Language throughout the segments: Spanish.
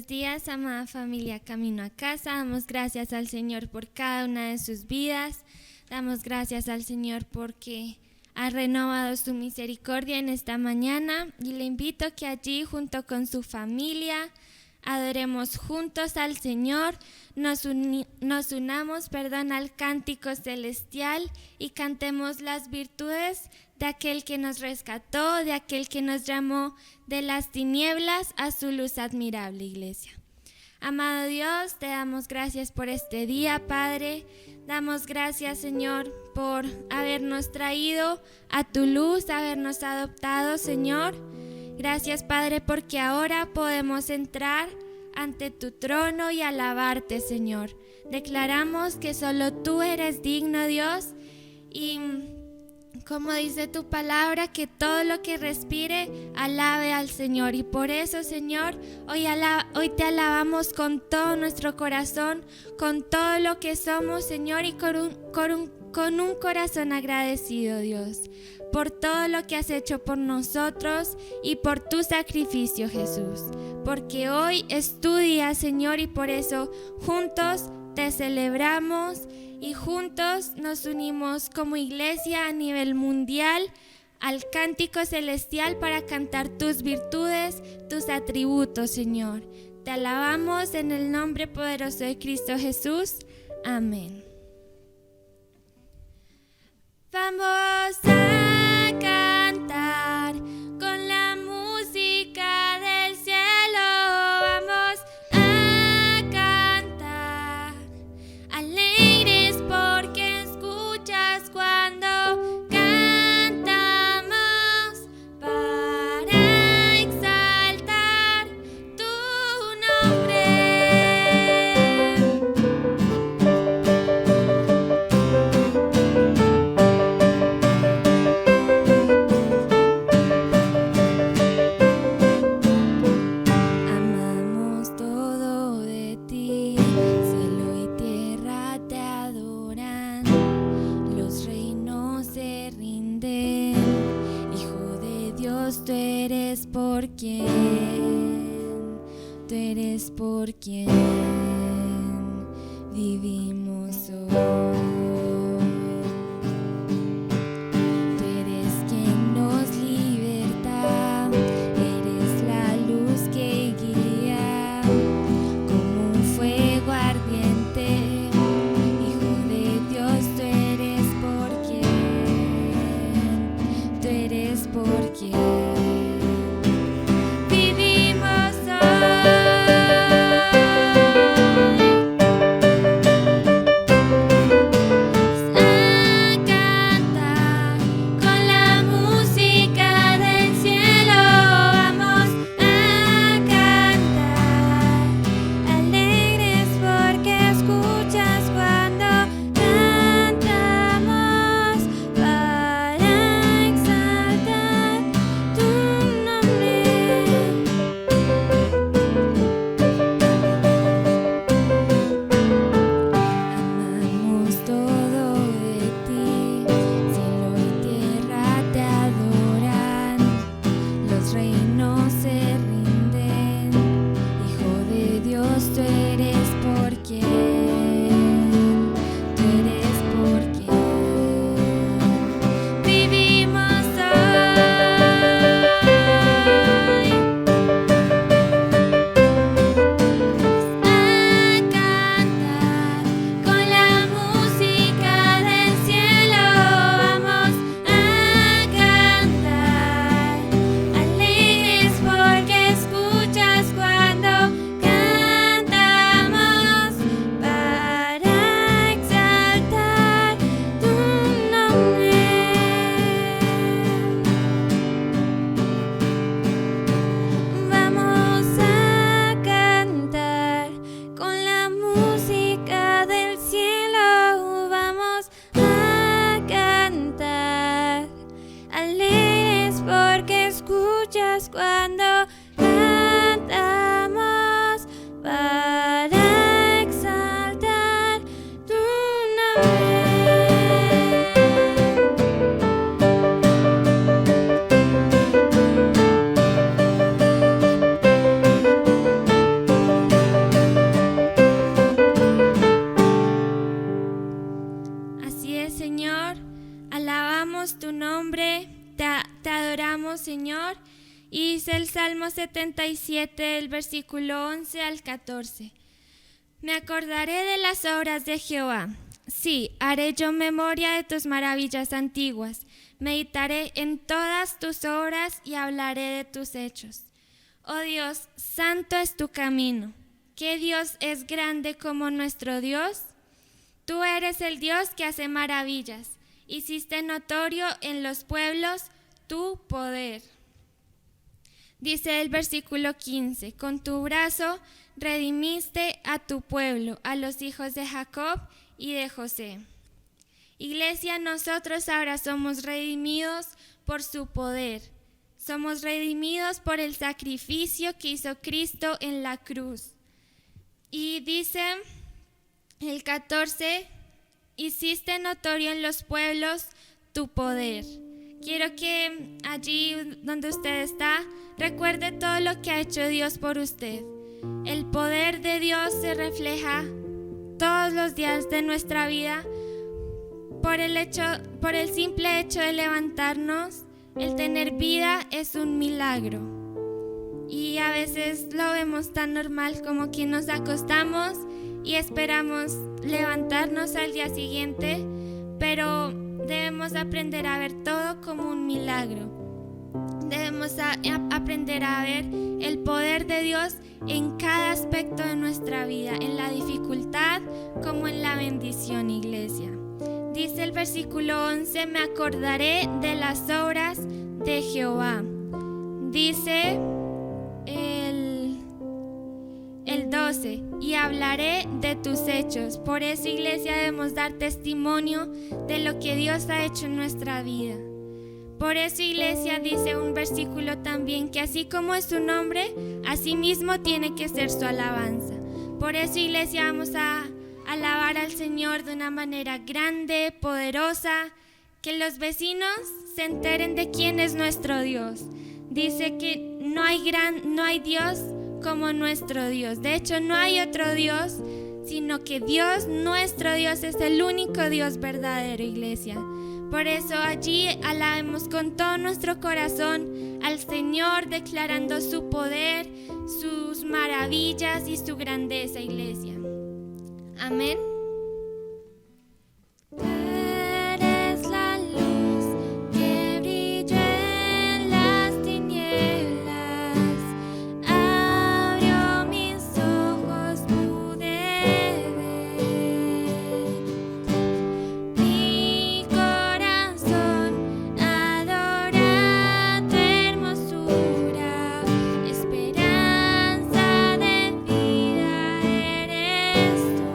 Buenos días, amada familia Camino a Casa. Damos gracias al Señor por cada una de sus vidas. Damos gracias al Señor porque ha renovado su misericordia en esta mañana y le invito a que allí junto con su familia adoremos juntos al Señor, nos unamos al cántico celestial y cantemos las virtudes de aquel que nos rescató, de aquel que nos llamó de las tinieblas a su luz admirable, iglesia. Amado Dios, te damos gracias por este día, Padre. Damos gracias, Señor, por habernos traído a tu luz, habernos adoptado, Señor. Gracias, Padre, porque ahora podemos entrar ante tu trono y alabarte, Señor. Declaramos que solo tú eres digno, Dios, y como dice tu palabra, que todo lo que respire alabe al Señor. Y por eso, Señor, hoy te alabamos con todo nuestro corazón, con todo lo que somos, Señor, y con un corazón agradecido, Dios, por todo lo que has hecho por nosotros y por tu sacrificio, Jesús. Porque hoy es tu día, Señor, y por eso juntos te celebramos y juntos nos unimos como iglesia a nivel mundial al cántico celestial para cantar tus virtudes, tus atributos, Señor. Te alabamos en el nombre poderoso de Cristo Jesús. Amén. Vamos a cantar con la música del cielo. Vamos a cantar alegres porque escuchas cuando cantamos para exaltar tu nombre. Tú eres por quien vivimos hoy. Tú eres quien nos liberta, eres la luz que guía como un fuego ardiente. Hijo de Dios, tú eres por quien cuando cantamos para exaltar tu nombre. te adoramos, Señor. Y dice el Salmo 77, el versículo 11 al 14. Me acordaré de las obras de Jehová. Sí, haré yo memoria de tus maravillas antiguas. Meditaré en todas tus obras y hablaré de tus hechos. Oh Dios, santo es tu camino. ¿Qué Dios es grande como nuestro Dios? Tú eres el Dios que hace maravillas. Hiciste notorio en los pueblos tu poder. Dice el versículo 15, con tu brazo redimiste a tu pueblo, a los hijos de Jacob y de José. Iglesia, nosotros ahora somos redimidos por su poder. Somos redimidos por el sacrificio que hizo Cristo en la cruz. Y dice el 14, hiciste notorio en los pueblos tu poder. Quiero que allí donde usted está, recuerde todo lo que ha hecho Dios por usted. El poder de Dios se refleja todos los días de nuestra vida por el simple hecho de levantarnos. El tener vida es un milagro. Y a veces lo vemos tan normal como que nos acostamos y esperamos levantarnos al día siguiente, pero debemos aprender a ver todo como un milagro. Debemos aprender a ver el poder de Dios en cada aspecto de nuestra vida, en la dificultad como en la bendición, iglesia. Dice el versículo 11, me acordaré de las obras de Jehová. Dice el 12, y hablaré de tus hechos. Por eso, iglesia, debemos dar testimonio de lo que Dios ha hecho en nuestra vida. Por eso, iglesia, dice un versículo también que así como es su nombre, así mismo tiene que ser su alabanza. Por eso, iglesia, vamos a alabar al Señor de una manera grande, poderosa, que los vecinos se enteren de quién es nuestro Dios. Dice que no hay Dios como nuestro Dios. De hecho, no hay otro Dios, sino que Dios, nuestro Dios, es el único Dios verdadero, iglesia. Por eso allí alabemos con todo nuestro corazón al Señor, declarando su poder, sus maravillas y su grandeza, iglesia. Amén. Eres la luz que brilló en las tinieblas. Abrió mis ojos, pude ver. Mi corazón adora tu hermosura. Esperanza de vida eres tú.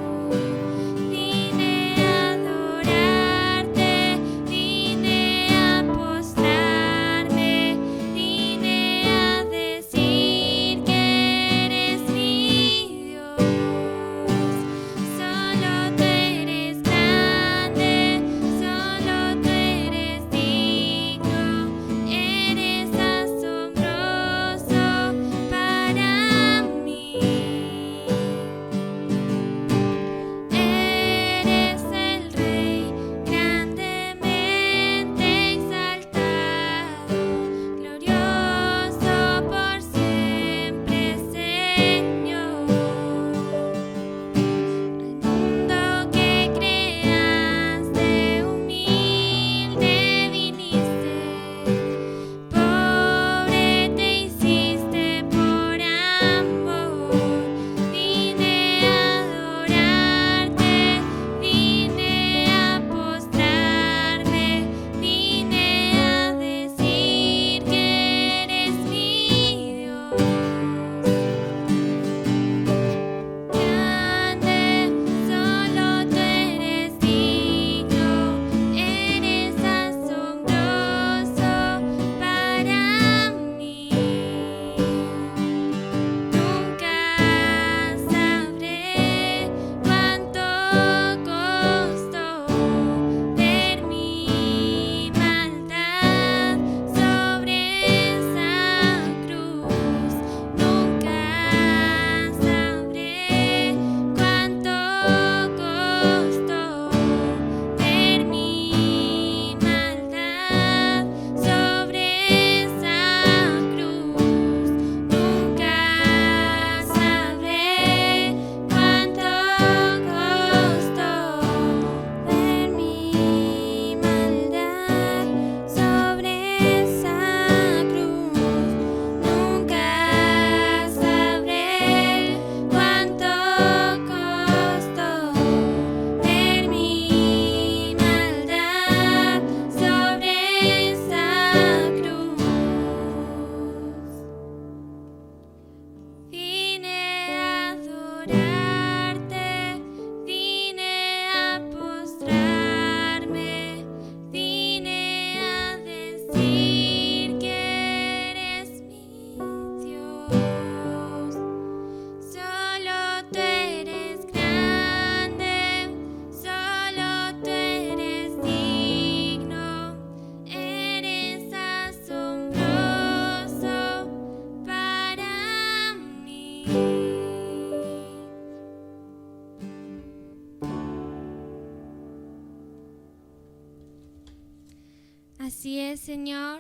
Gracias, Señor.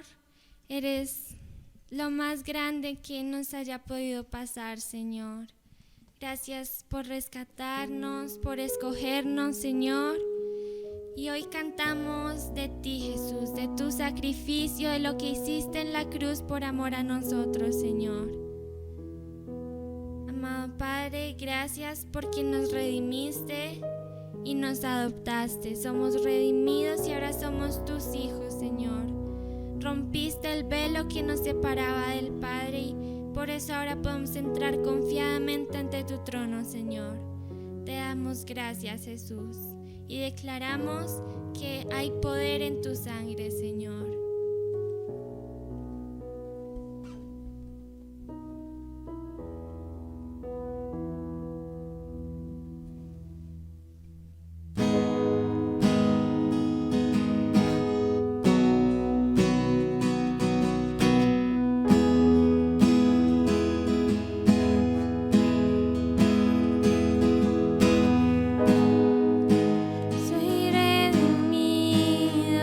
Eres lo más grande que nos haya podido pasar, Señor. Gracias por rescatarnos, por escogernos, Señor. Y hoy cantamos de ti, Jesús, de tu sacrificio, de lo que hiciste en la cruz por amor a nosotros, Señor. Amado Padre, gracias porque nos redimiste y nos adoptaste. Somos redimidos y ahora somos tus hijos, Señor. Rompiste el velo que nos separaba del Padre y por eso ahora podemos entrar confiadamente ante tu trono, Señor. Te damos gracias, Jesús, y declaramos que hay poder en tu sangre, Señor. Soy redimido.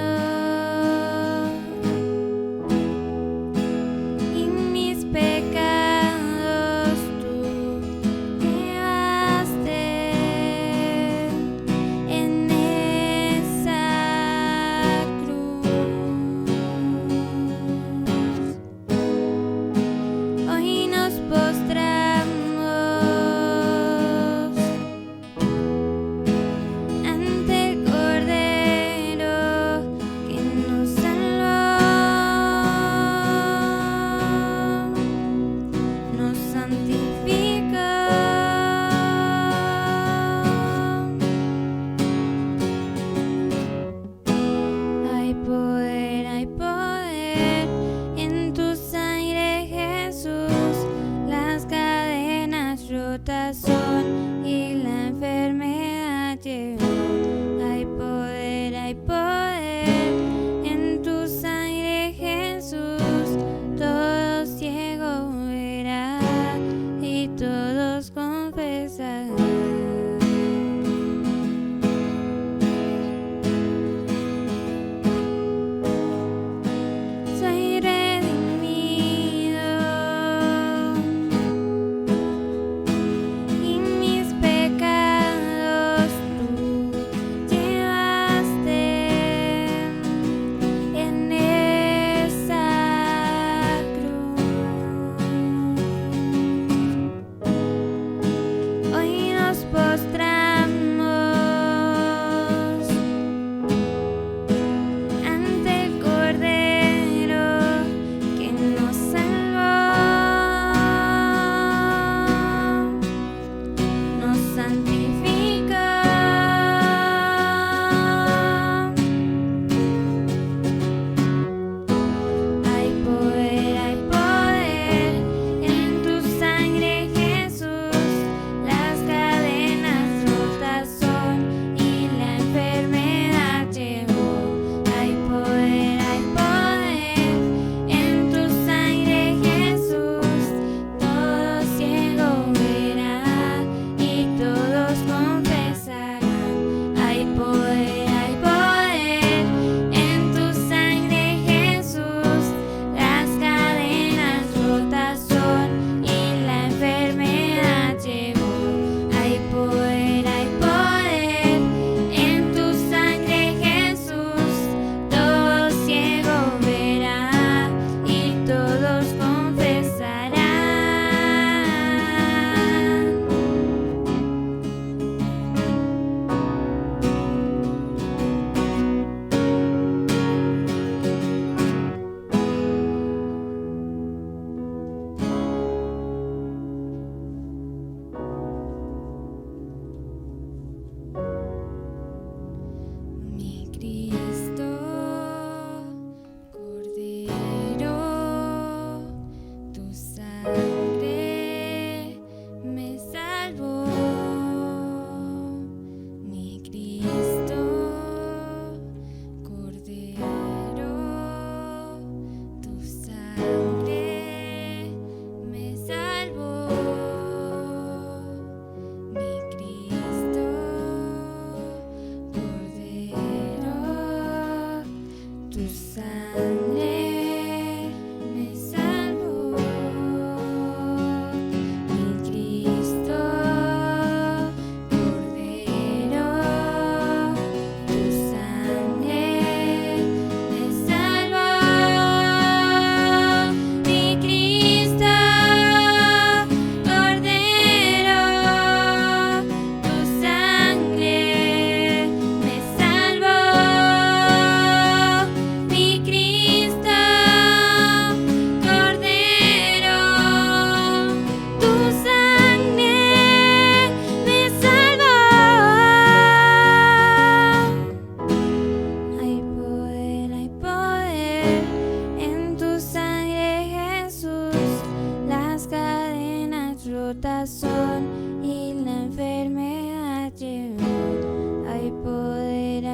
tazón y la enfermedad llevó. Hay poder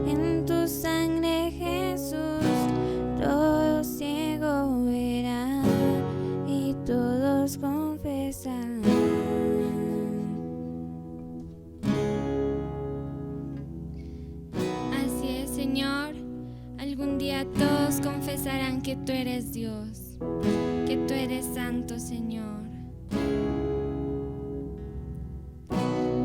en tu sangre, Jesús. Todo ciego verá y todos confesarán. Así es, Señor. Algún día todos confesarán que tú eres Dios, que tú eres santo, Señor.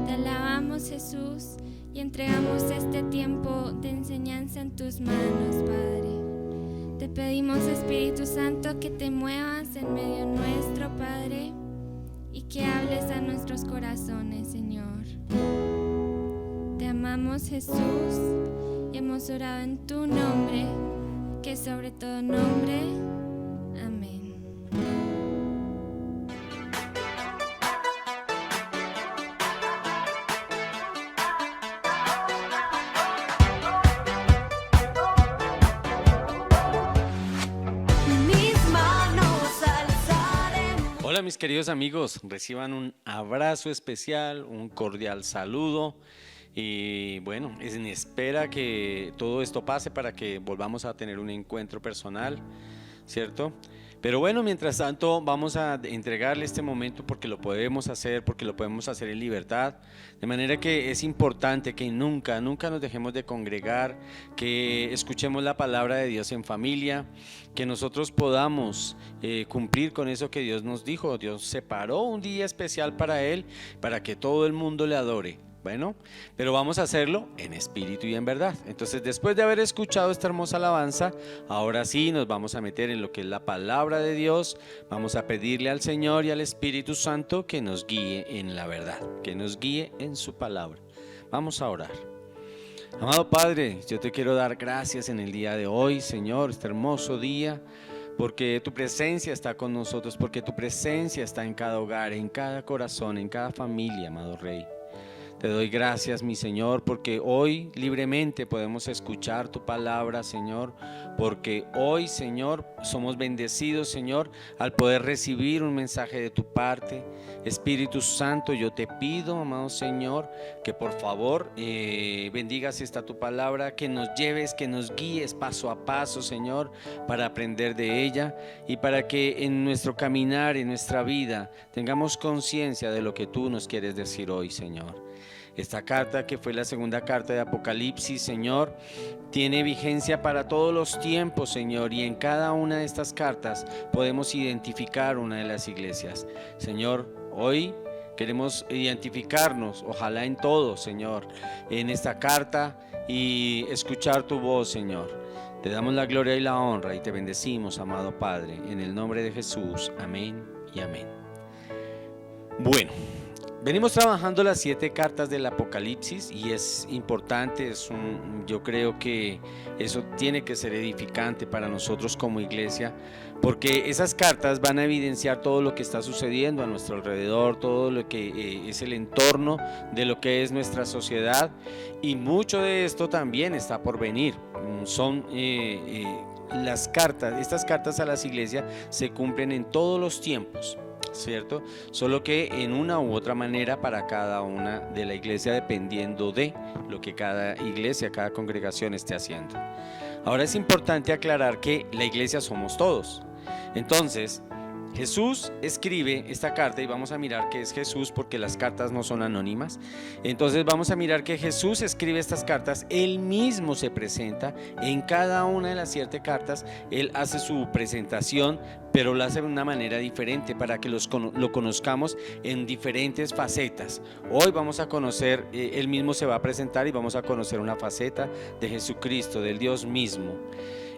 Te alabamos, Jesús, y entregamos este tiempo de enseñanza en tus manos, Padre. Te pedimos, Espíritu Santo, que te muevas en medio nuestro, Padre, y que hables a nuestros corazones, Señor. Te amamos, Jesús, y hemos orado en tu nombre, que sobre todo nombre. Amén. Hola mis queridos amigos, reciban un abrazo especial, un cordial saludo y bueno, es en espera que todo esto pase para que volvamos a tener un encuentro personal, ¿cierto? Pero bueno, mientras tanto vamos a entregarle este momento porque lo podemos hacer en libertad, de manera que es importante que nunca nos dejemos de congregar, que escuchemos la palabra de Dios en familia, que nosotros podamos cumplir con eso que Dios nos dijo. Dios separó un día especial para Él, para que todo el mundo le adore. Bueno, pero vamos a hacerlo en espíritu y en verdad. Entonces, después de haber escuchado esta hermosa alabanza, ahora sí nos vamos a meter en lo que es la palabra de Dios. Vamos a pedirle al Señor y al Espíritu Santo que nos guíe en la verdad, que nos guíe en su palabra. Vamos a orar. Amado Padre, yo te quiero dar gracias en el día de hoy, Señor, este hermoso día, porque tu presencia está con nosotros, porque tu presencia está en cada hogar, en cada corazón, en cada familia, amado Rey. Te doy gracias, mi Señor, porque hoy libremente podemos escuchar tu palabra, Señor, porque hoy, Señor, somos bendecidos, Señor, al poder recibir un mensaje de tu parte. Espíritu Santo, yo te pido, amado Señor, que por favor bendigas esta tu palabra, que nos lleves, que nos guíes paso a paso, Señor, para aprender de ella y para que en nuestro caminar, en nuestra vida, tengamos conciencia de lo que tú nos quieres decir hoy, Señor. Esta carta, que fue la segunda carta de Apocalipsis, Señor, tiene vigencia para todos los tiempos, Señor, y en cada una de estas cartas podemos identificar una de las iglesias. Señor, hoy queremos identificarnos, ojalá en todo, Señor, en esta carta y escuchar tu voz, Señor. Te damos la gloria y la honra y te bendecimos, amado Padre, en el nombre de Jesús. Amén y amén. Bueno, venimos trabajando las 7 cartas del Apocalipsis y es importante, yo creo que eso tiene que ser edificante para nosotros como iglesia, porque esas cartas van a evidenciar todo lo que está sucediendo a nuestro alrededor, todo lo que es el entorno de lo que es nuestra sociedad, y mucho de esto también está por venir. Son estas cartas a las iglesias se cumplen en todos los tiempos, ¿cierto? Solo que en una u otra manera para cada una de la iglesia, dependiendo de lo que cada iglesia, cada congregación esté haciendo. Ahora es importante aclarar que la iglesia somos todos. Entonces, Jesús escribe esta carta y vamos a mirar que es Jesús, porque las cartas no son anónimas. Entonces vamos a mirar que Jesús escribe estas cartas, Él mismo se presenta en cada una de las 7 cartas, Él hace su presentación, pero lo hace de una manera diferente para que lo conozcamos en diferentes facetas. Hoy vamos a conocer, Él mismo se va a presentar y vamos a conocer una faceta de Jesucristo, del Dios mismo.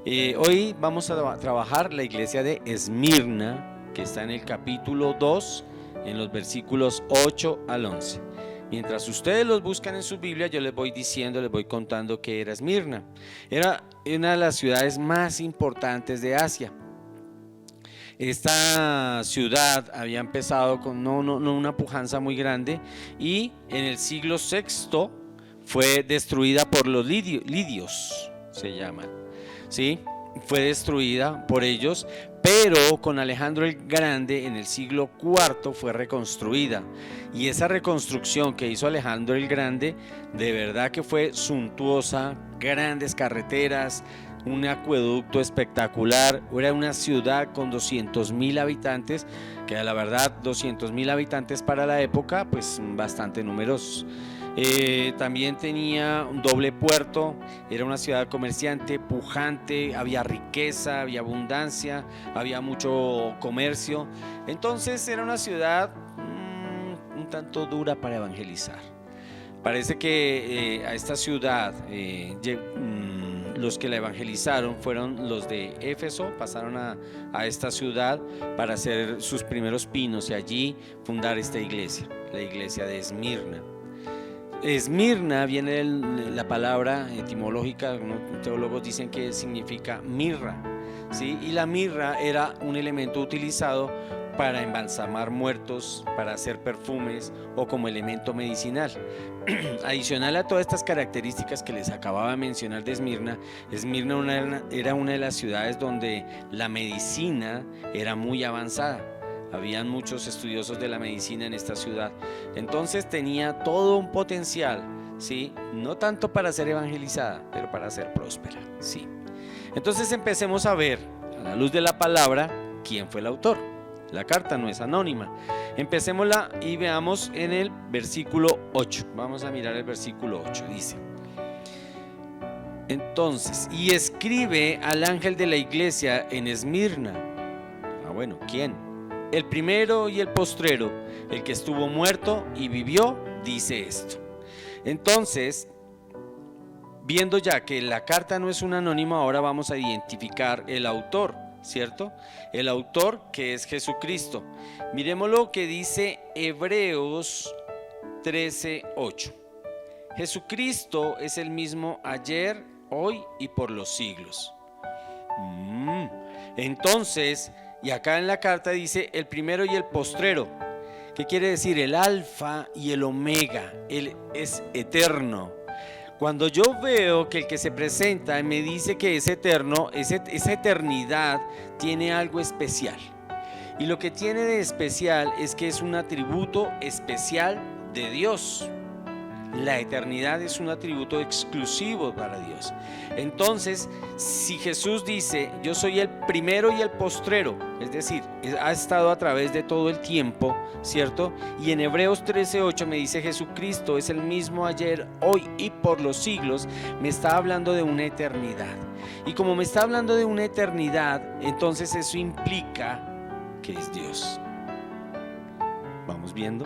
Hoy vamos a trabajar la iglesia de Esmirna, que está en el capítulo 2, en los versículos 8 al 11. Mientras ustedes los buscan en su Biblia, yo les voy diciendo, les voy contando que era Esmirna. Era una de las ciudades más importantes de Asia. Esta ciudad había empezado con una pujanza muy grande y en el siglo VI fue destruida por los lidios, se llaman, ¿sí? fue destruida por ellos, pero con Alejandro el Grande en el siglo IV fue reconstruida. Y esa reconstrucción que hizo Alejandro el Grande, de verdad que fue suntuosa, grandes carreteras, un acueducto espectacular. Era una ciudad con 200.000 habitantes, que a la verdad 200.000 habitantes para la época, pues bastante numerosos. También tenía un doble puerto, era una ciudad comerciante, pujante, había riqueza, había abundancia, había mucho comercio. Entonces era una ciudad un tanto dura para evangelizar. Parece que a esta ciudad los que la evangelizaron fueron los de Éfeso, pasaron a esta ciudad para hacer sus primeros pinos y allí fundar esta iglesia, la iglesia de Esmirna. Esmirna viene de la palabra etimológica, teólogos dicen que significa mirra, ¿sí? Y la mirra era un elemento utilizado para embalsamar muertos, para hacer perfumes o como elemento medicinal. Adicional a todas estas características que les acababa de mencionar de Esmirna, Esmirna era una de las ciudades donde la medicina era muy avanzada. Habían muchos estudiosos de la medicina en esta ciudad. Entonces tenía todo un potencial, ¿sí? No tanto para ser evangelizada, pero para ser próspera, ¿sí? Entonces empecemos a ver, a la luz de la palabra, quién fue el autor. La carta no es anónima. Empecémosla y veamos en el versículo 8. Vamos a mirar el versículo 8. Dice: entonces, y escribe al ángel de la iglesia en Esmirna. Bueno, ¿quién? El primero y el postrero, el que estuvo muerto y vivió, dice esto. Entonces, viendo ya que la carta no es un anónimo, ahora vamos a identificar el autor, ¿cierto? El autor, que es Jesucristo. Miremos lo que dice Hebreos 13:8. Jesucristo es el mismo ayer, hoy y por los siglos. Entonces, y acá en la carta dice el primero y el postrero. ¿Qué quiere decir? El alfa y el omega. Él es eterno. Cuando yo veo que el que se presenta me dice que es eterno, esa eternidad tiene algo especial. Y lo que tiene de especial es que es un atributo especial de Dios. La eternidad es un atributo exclusivo para Dios. Entonces, si Jesús dice, yo soy el primero y el postrero, es decir, ha estado a través de todo el tiempo, ¿cierto? Y en Hebreos 13:8 me dice, Jesucristo es el mismo ayer, hoy y por los siglos, me está hablando de una eternidad. Y como me está hablando de una eternidad, entonces eso implica que es Dios. ¿Vamos viendo?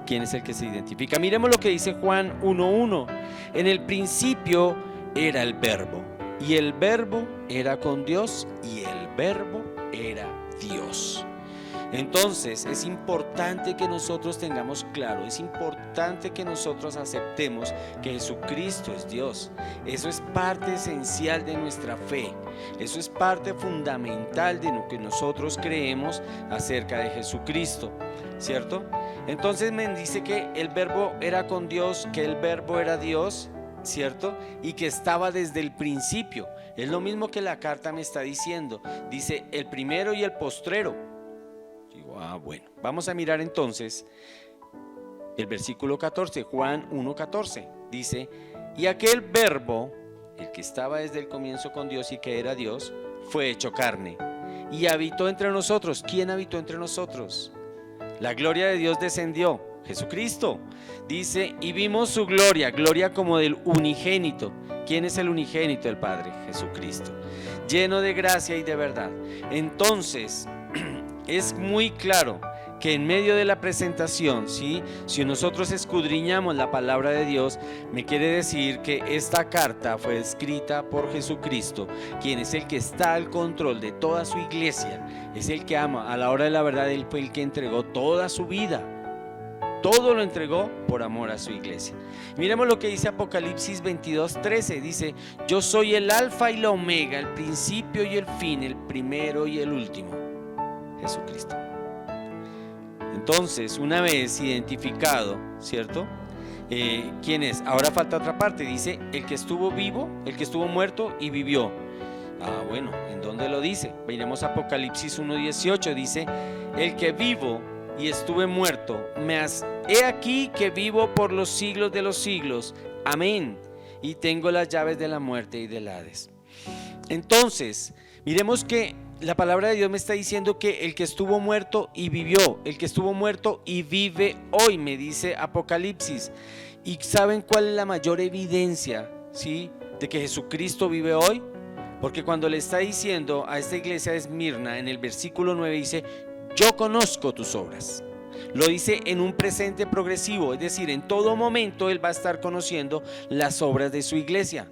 ¿Quién es el que se identifica? Miremos lo que dice Juan 1:1. En el principio era el verbo, y el verbo era con Dios, y el verbo era Dios. Entonces es importante que nosotros tengamos claro, es importante que nosotros aceptemos que Jesucristo es Dios. Eso es parte esencial de nuestra fe. Eso es parte fundamental de lo que nosotros creemos acerca de Jesucristo, ¿cierto? Entonces me dice que el verbo era con Dios, que el verbo era Dios, ¿cierto? Y que estaba desde el principio. Es lo mismo que la carta me está diciendo. Dice el primero y el postrero. Digo, bueno, vamos a mirar entonces el versículo 14, Juan 1:14. Dice, y aquel verbo, el que estaba desde el comienzo con Dios y que era Dios, fue hecho carne y habitó entre nosotros. ¿Quién habitó entre nosotros? La gloria de Dios descendió, Jesucristo. Dice, y vimos su gloria, gloria como del unigénito. ¿Quién es el unigénito del Padre? Jesucristo. Lleno de gracia y de verdad. Entonces, es muy claro que en medio de la presentación, ¿sí? Si nosotros escudriñamos la palabra de Dios, me quiere decir que esta carta fue escrita por Jesucristo, quien es el que está al control de toda su iglesia, es el que ama. A la hora de la verdad, Él fue el que entregó toda su vida, todo lo entregó por amor a su iglesia. Miremos lo que dice Apocalipsis 22:13, dice, yo soy el alfa y la omega, el principio y el fin, el primero y el último, Jesucristo. Entonces, una vez identificado, ¿cierto? ¿Quién es? Ahora falta otra parte, dice, el que estuvo vivo, el que estuvo muerto y vivió. Bueno, ¿en dónde lo dice? Miremos Apocalipsis 1:18, dice: el que vivo y estuve muerto, he aquí que vivo por los siglos de los siglos, amén, y tengo las llaves de la muerte y del Hades. Entonces, miremos que la palabra de Dios me está diciendo que el que estuvo muerto y vivió, el que estuvo muerto y vive hoy, me dice Apocalipsis. ¿Y saben cuál es la mayor evidencia, sí, de que Jesucristo vive hoy? Porque cuando le está diciendo a esta iglesia de Esmirna, en el versículo 9 dice: yo conozco tus obras. Lo dice en un presente progresivo, es decir, en todo momento Él va a estar conociendo las obras de su iglesia.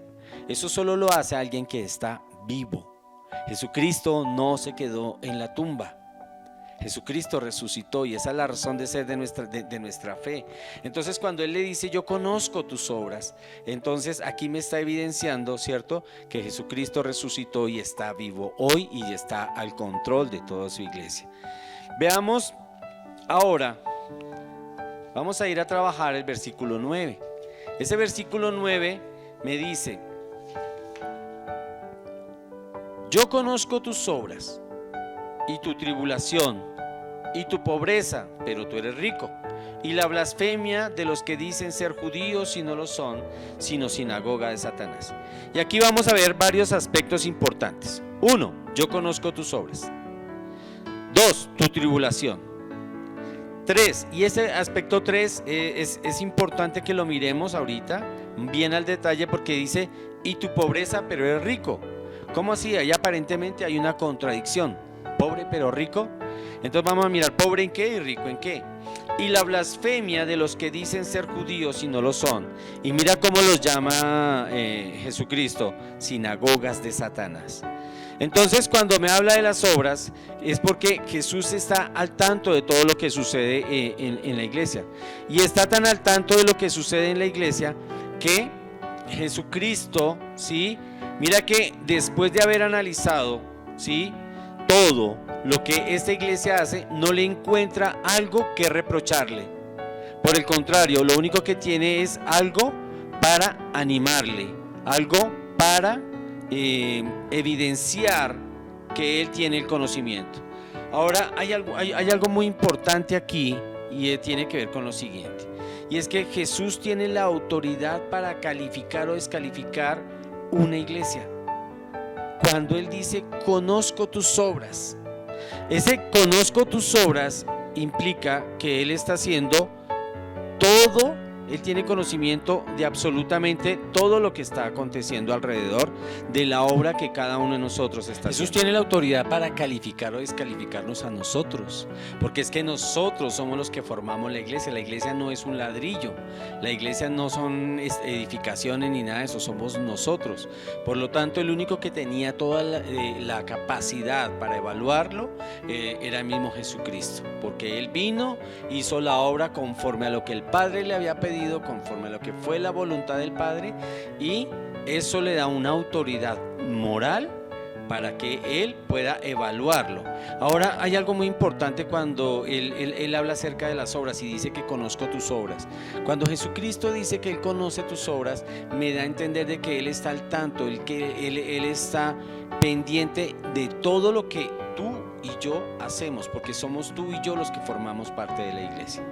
Eso solo lo hace alguien que está vivo. Jesucristo no se quedó en la tumba. Jesucristo resucitó, y esa es la razón de ser de nuestra fe. Entonces, cuando Él le dice: yo conozco tus obras, entonces aquí me está evidenciando, ¿cierto?, que Jesucristo resucitó y está vivo hoy y está al control de toda su iglesia. Veamos ahora, vamos a ir a trabajar el versículo 9. Ese versículo 9 me dice: yo conozco tus obras y tu tribulación y tu pobreza, pero tú eres rico, y la blasfemia de los que dicen ser judíos y no lo son, sino sinagoga de Satanás. Y aquí vamos a ver varios aspectos importantes. 1, yo conozco tus obras. 2, tu tribulación. 3, y ese aspecto 3 es importante que lo miremos ahorita bien al detalle, porque dice: y tu pobreza, pero eres rico. ¿Cómo así? Ahí aparentemente hay una contradicción. Pobre pero rico. Entonces vamos a mirar: pobre en qué y rico en qué. Y la blasfemia de los que dicen ser judíos y no lo son. Y mira cómo los llama Jesucristo: sinagogas de Satanás. Entonces, cuando me habla de las obras, es porque Jesús está al tanto de todo lo que sucede en la iglesia. Y está tan al tanto de lo que sucede en la iglesia que Jesucristo, ¿sí?, mira que después de haber analizado, ¿sí?, todo lo que esta iglesia hace, no le encuentra algo que reprocharle. Por el contrario, lo único que tiene es algo para animarle, algo para evidenciar que él tiene el conocimiento. Ahora hay algo muy importante aquí, y tiene que ver con lo siguiente, y es que Jesús tiene la autoridad para calificar o descalificar una iglesia. Cuando Él dice: conozco tus obras, ese conozco tus obras implica que Él está haciendo todo. Él tiene conocimiento de absolutamente todo lo que está aconteciendo alrededor de la obra que cada uno de nosotros está haciendo. Jesús tiene la autoridad para calificar o descalificarnos a nosotros, porque es que nosotros somos los que formamos la iglesia. La iglesia no es un ladrillo, la iglesia no son edificaciones ni nada de eso, somos nosotros. Por lo tanto, el único que tenía toda la capacidad para evaluarlo era el mismo Jesucristo, porque Él vino, hizo la obra conforme a lo que el Padre le había pedido, conforme a lo que fue la voluntad del Padre, y eso le da una autoridad moral para que Él pueda evaluarlo. Ahora, hay algo muy importante cuando él habla acerca de las obras y dice que conozco tus obras. Cuando Jesucristo dice que Él conoce tus obras, me da a entender de que Él está al tanto, que él está pendiente de todo lo que tú y yo hacemos, porque somos tú y yo los que formamos parte de la iglesia.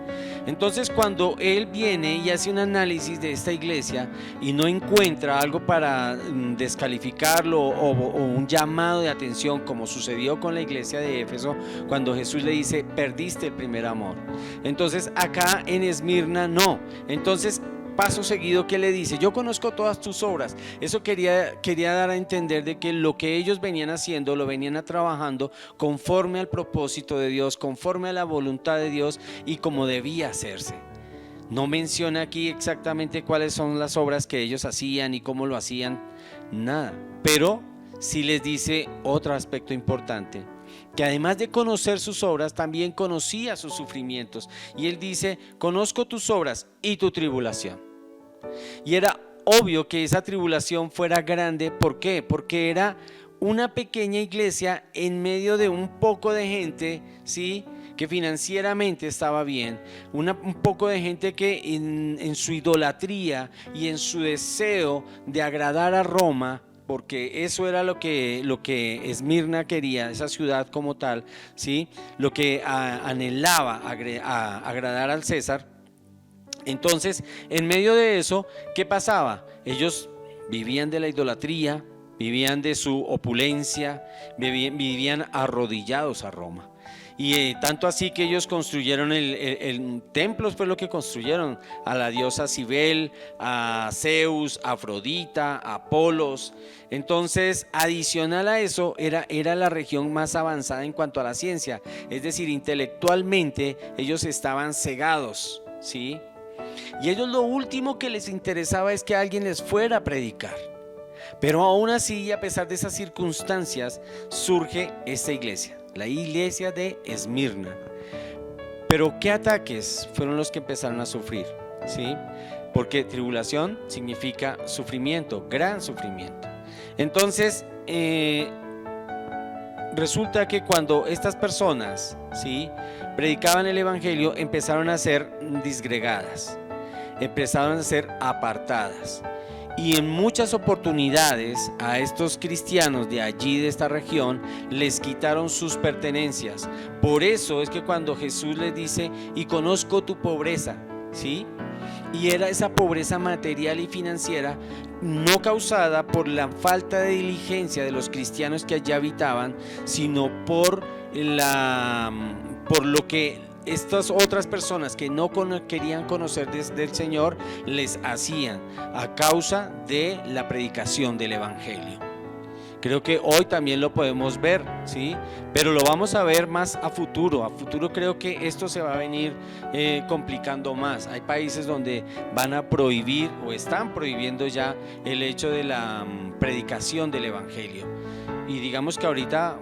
Entonces, cuando Él viene y hace un análisis de esta iglesia y no encuentra algo para descalificarlo o un llamado de atención, como sucedió con la iglesia de Éfeso, cuando Jesús le dice: perdiste el primer amor. Entonces, acá en Esmirna no. Entonces, paso seguido, que le dice: yo conozco todas tus obras. Eso quería dar a entender de que lo que ellos venían haciendo, lo venían trabajando conforme al propósito de Dios, conforme a la voluntad de Dios y como debía hacerse. No menciona aquí exactamente cuáles son las obras que ellos hacían y cómo lo hacían, nada. Pero sí les dice otro aspecto importante, que además de conocer sus obras, también conocía sus sufrimientos. Y Él dice: conozco tus obras y tu tribulación. Y era obvio que esa tribulación fuera grande. ¿Por qué? Porque era una pequeña iglesia en medio de un poco de gente, ¿sí?, que financieramente estaba bien, un poco de gente que en su idolatría y en su deseo de agradar a Roma, porque eso era lo que Esmirna quería, esa ciudad como tal, ¿sí? Lo que anhelaba agradar al César. Entonces, en medio de eso, ¿qué pasaba? Ellos vivían de la idolatría, vivían de su opulencia, vivían arrodillados a Roma. Y tanto así que ellos construyeron el templo, fue lo que construyeron a la diosa Cibel, a Zeus, a Afrodita, a Apolos. Entonces, adicional a eso, era la región más avanzada en cuanto a la ciencia. Es decir, intelectualmente ellos estaban cegados, ¿sí? Y ellos lo último que les interesaba es que alguien les fuera a predicar. Pero aún así, a pesar de esas circunstancias, surge esta iglesia, la iglesia de Esmirna. Pero ¿qué ataques fueron los que empezaron a sufrir? ¿Sí? Porque tribulación significa sufrimiento, gran sufrimiento. Entonces, resulta que cuando estas personas, ¿sí?, predicaban el evangelio, empezaron a ser disgregadas, empezaron a ser apartadas. Y en muchas oportunidades a estos cristianos de allí, de esta región, les quitaron sus pertenencias. Por eso es que cuando Jesús les dice, y conozco tu pobreza, ¿sí?, y era esa pobreza material y financiera no causada por la falta de diligencia de los cristianos que allí habitaban, sino por lo que estas otras personas que no querían conocer del Señor les hacían a causa de la predicación del evangelio. Creo que hoy también lo podemos ver, ¿sí? Pero lo vamos a ver más a futuro. A futuro creo que esto se va a venir complicando más. Hay países donde van a prohibir o están prohibiendo ya el hecho de la predicación del evangelio. Y digamos que ahorita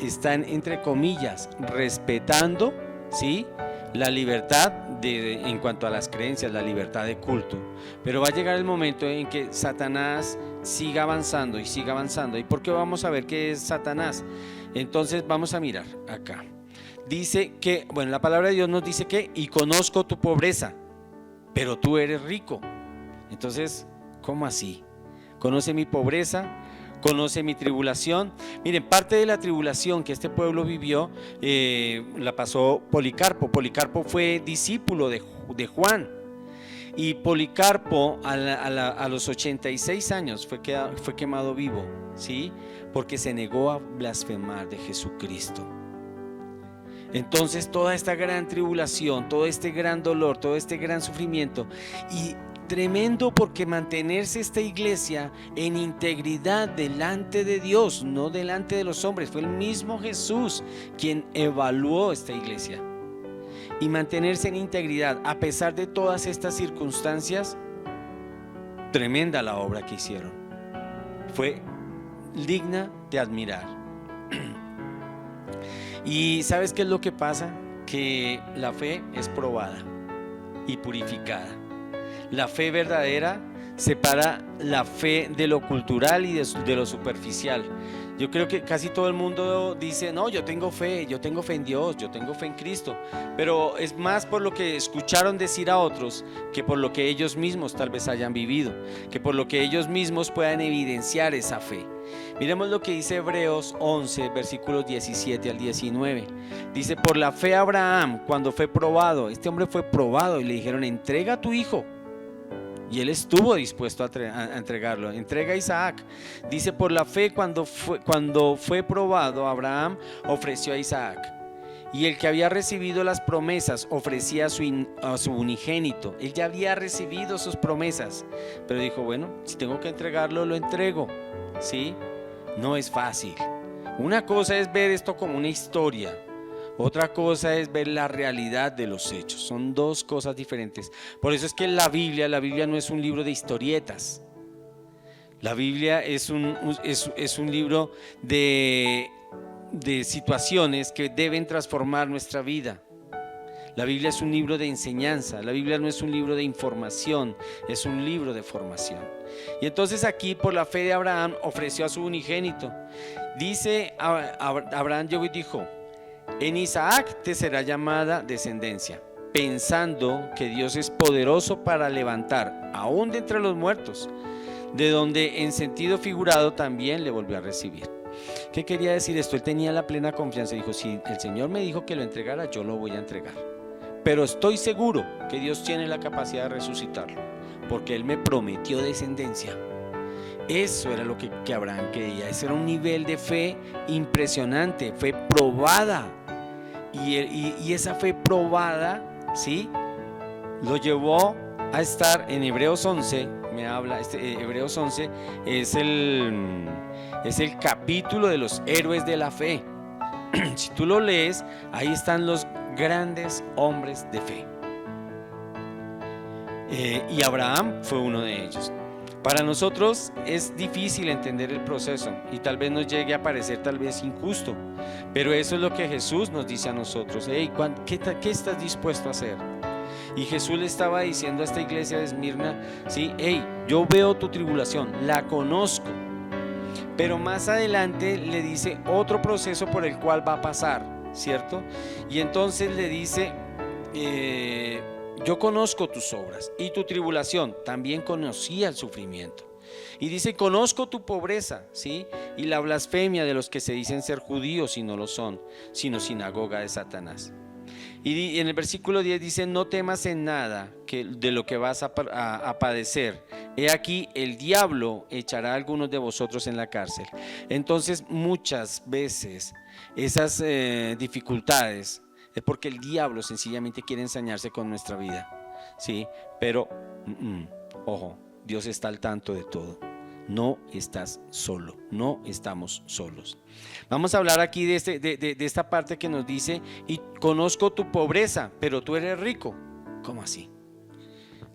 están, entre comillas, respetando, ¿sí?, la libertad en cuanto a las creencias, la libertad de culto. Pero va a llegar el momento en que Satanás siga avanzando y siga avanzando. ¿Y por qué? Vamos a ver qué es Satanás. Entonces vamos a mirar acá. Dice que, bueno, la palabra de Dios nos dice que, y conozco tu pobreza, pero tú eres rico. Entonces, ¿cómo así? Conoce mi pobreza, conoce mi tribulación. Miren, parte de la tribulación que este pueblo vivió la pasó Policarpo. Policarpo fue discípulo de Juan. Y Policarpo a los 86 años fue quemado vivo, ¿sí?, porque se negó a blasfemar de Jesucristo. Entonces toda esta gran tribulación, todo este gran dolor, todo este gran sufrimiento, y tremendo, porque mantenerse esta iglesia en integridad delante de Dios, no delante de los hombres, fue el mismo Jesús quien evaluó esta iglesia. Y mantenerse en integridad a pesar de todas estas circunstancias, tremenda la obra que hicieron, fue digna de admirar. Y ¿sabes qué es lo que pasa? Que la fe es probada y purificada. La fe verdadera separa la fe de lo cultural y de lo superficial. Yo creo que casi todo el mundo dice, no, yo tengo fe en Dios, yo tengo fe en Cristo, pero es más por lo que escucharon decir a otros que por lo que ellos mismos tal vez hayan vivido, que por lo que ellos mismos puedan evidenciar esa fe. Miremos lo que dice Hebreos 11, versículos 17 al 19. Dice, por la fe Abraham, cuando fue probado, este hombre fue probado y le dijeron, entrega a tu hijo. Y él estuvo dispuesto a entregarlo. Entrega a Isaac. Dice, por la fe cuando fue probado, Abraham ofreció a Isaac. Y el que había recibido las promesas ofrecía a su unigénito. Él ya había recibido sus promesas, pero dijo, bueno, si tengo que entregarlo, lo entrego. ¿Sí? No es fácil. Una cosa es ver esto como una historia, otra cosa es ver la realidad de los hechos. Son dos cosas diferentes. Por eso es que la Biblia no es un libro de historietas. La Biblia es un libro de situaciones que deben transformar nuestra vida. La Biblia es un libro de enseñanza. La Biblia no es un libro de información, es un libro de formación. Y entonces aquí, por la fe de Abraham, ofreció a su unigénito. Dice Abraham llegó y dijo, en Isaac te será llamada descendencia, pensando que Dios es poderoso para levantar, aún de entre los muertos, de donde en sentido figurado también le volvió a recibir. ¿Qué quería decir esto? Él tenía la plena confianza, dijo, si el Señor me dijo que lo entregara, yo lo voy a entregar. Pero estoy seguro que Dios tiene la capacidad de resucitarlo, porque Él me prometió descendencia. Eso era lo que Abraham creía. Ese era un nivel de fe impresionante, fe probada. Y esa fe probada, ¿sí?, lo llevó a estar en Hebreos 11. Me habla, Hebreos 11 es el capítulo de los héroes de la fe. Si tú lo lees, ahí están los grandes hombres de fe. Y Abraham fue uno de ellos. Para nosotros es difícil entender el proceso y tal vez nos llegue a parecer tal vez injusto, pero eso es lo que Jesús nos dice a nosotros. Hey, ¿qué estás dispuesto a hacer? Y Jesús le estaba diciendo a esta iglesia de Esmirna, ¿sí? Hey, yo veo tu tribulación, la conozco, pero más adelante le dice otro proceso por el cual va a pasar, ¿cierto? Y entonces le dice, yo conozco tus obras y tu tribulación, también conocía el sufrimiento. Y dice, conozco tu pobreza, ¿sí?, y la blasfemia de los que se dicen ser judíos y no lo son, sino sinagoga de Satanás. Y en el versículo 10 dice, no temas en nada de lo que vas a padecer. He aquí, el diablo echará a algunos de vosotros en la cárcel. Entonces, muchas veces esas dificultades es porque el diablo sencillamente quiere ensañarse con nuestra vida, ¿sí? Pero, ojo, Dios está al tanto de todo. No estás solo, no estamos solos. Vamos a hablar aquí de esta parte que nos dice, y conozco tu pobreza, pero tú eres rico. ¿Cómo así?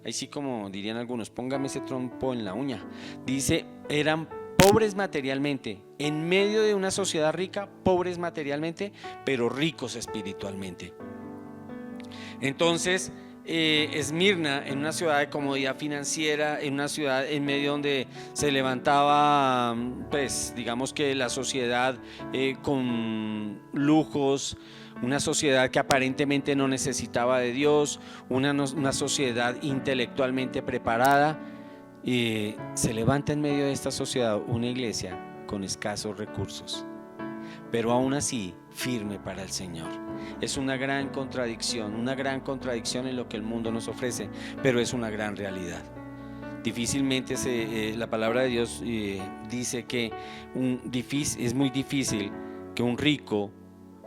Ahí sí, como dirían algunos, póngame ese trompo en la uña. Dice, eran pobres materialmente, en medio de una sociedad rica, pobres materialmente, pero ricos espiritualmente. Entonces, Esmirna, en una ciudad de comodidad financiera, en una ciudad en medio donde se levantaba, pues digamos que la sociedad con lujos, una sociedad que aparentemente no necesitaba de Dios, una sociedad intelectualmente preparada, se levanta en medio de esta sociedad una iglesia con escasos recursos, pero aún así firme para el Señor. Es una gran contradicción en lo que el mundo nos ofrece, pero es una gran realidad. Difícilmente la palabra de Dios dice que es muy difícil que un rico,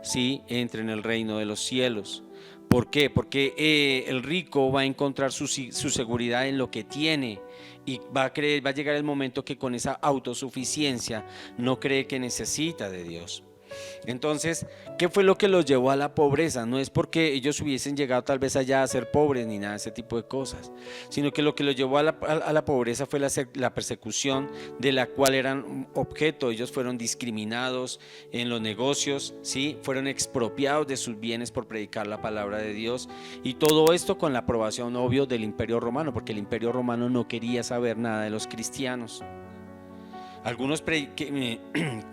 ¿sí?, entre en el reino de los cielos. ¿Por qué? Porque el rico va a encontrar su seguridad en lo que tiene y va a llegar el momento que con esa autosuficiencia no cree que necesita de Dios. Entonces, ¿qué fue lo que los llevó a la pobreza? No es porque ellos hubiesen llegado tal vez allá a ser pobres ni nada de ese tipo de cosas, sino que lo que los llevó a la pobreza fue la persecución de la cual eran objeto. Ellos fueron discriminados en los negocios, ¿sí?, fueron expropiados de sus bienes por predicar la palabra de Dios, y todo esto con la aprobación, obvio, del Imperio Romano, porque el Imperio Romano no quería saber nada de los cristianos. Algunos